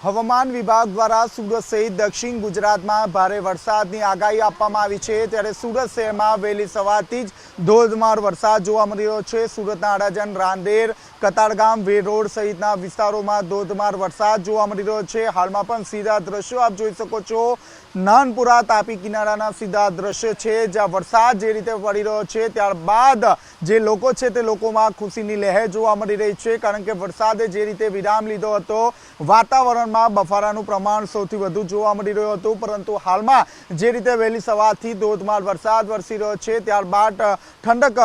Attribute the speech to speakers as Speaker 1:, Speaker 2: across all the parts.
Speaker 1: હવામાન વિભાગ દ્વારા સુરત સહિત દક્ષિણ ગુજરાતમાં ભારે વરસાદની આગાહી આપવામાં આવી છે। ત્યારે સુરત શહેરમાં વહેલી સવારથી જ ધોધમાર વરસાદ જોવા મળી રહ્યો છે। સુરતના અડાજણ, રાંદેર, કતારગામ, વેડ રોડ સહિતના વિસ્તારોમાં ધોધમાર વરસાદ જોવા મળી રહ્યો છે। હાલમાં પણ સીધા દ્રશ્યો આપ જોઈ શકો છો। નાનપુરા તાપી કિનારાના સીધા દ્રશ્ય છે, જ્યાં વરસાદ જે રીતે પડી રહ્યો છે ત્યારબાદ જે લોકો છે તે લોકોમાં ખુશીની લહેર જોવા મળી રહી છે, કારણ કે વરસાદે જે રીતે વિરામ લીધો હતો, વાતાવરણમાં બફારાનું પ્રમાણ સૌથી વધુ જોવા મળી રહ્યું હતું, પરંતુ હાલમાં જે રીતે વહેલી સવારથી ધોધમાર વરસાદ વરસી રહ્યો છે ત્યારબાદ ઠંડક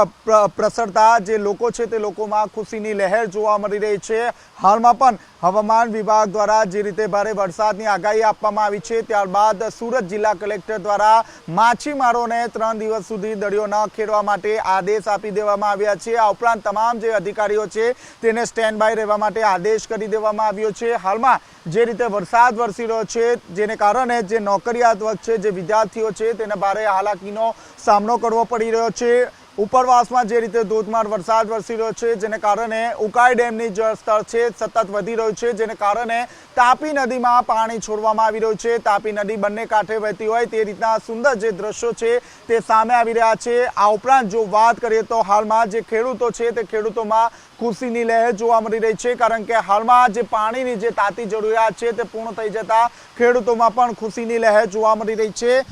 Speaker 1: પ્રસરતા જે લોકો છે તે લોકોમાં ખુશીની લહેર જોવા મળી રહી છે। હાલમાં પણ હવામાન વિભાગ દ્વારા જે રીતે ભારે વરસાદની આગાહી આપવામાં આવી છે, ત્યારબાદ સુરત જિલ્લા કલેક્ટર દ્વારા માછીમારોને 3 દિવસ સુધી દરિયો ન ખેડવા માટે આદેશ આપી દેવામાં આવ્યા છે। આ ઉપરાંત તમામ જે અધિકારીઓ છે તેને સ્ટેન્ડ બાય રહેવા માટે આદેશ કરી દેવામાં આવ્યો છે। હાલમાં જે રીતે વરસાદ વરસી રહ્યો છે, જેને કારણે જે નોકરિયાત વર્ગ છે, જે વિદ્યાર્થીઓ છે, તેને ભારે હાલાકીનો સામનો કરવો પડી રહ્યો છે। ઉપરવાસમાં જે રીતે ધોધમાર વરસાદ વરસી રહ્યો છે, જેને કારણે ઉકાઈ ડેમની જળસ્તર છે સતત વધી રહ્યું છે, જેને કારણે તાપી નદીમાં પાણી છોડવામાં આવી રહ્યું છે। તાપી નદી બંને કાંઠે વહેતી હોય તે રીતના સુંદર જે દ્રશ્યો છે તે સામે આવી રહ્યા છે। આ ઉપરાંત જો વાત કરીએ તો હાલમાં જે ખેડૂતો છે તે ખેડૂતોમાં ખુશીની લહેર જોવા મળી રહી છે, કારણ કે હાલમાં જે પાણીની જે તાતી જરૂરિયાત છે તે પૂર્ણ થઈ જતા ખેડૂતોમાં પણ ખુશીની લહેર જોવા મળી રહી છે।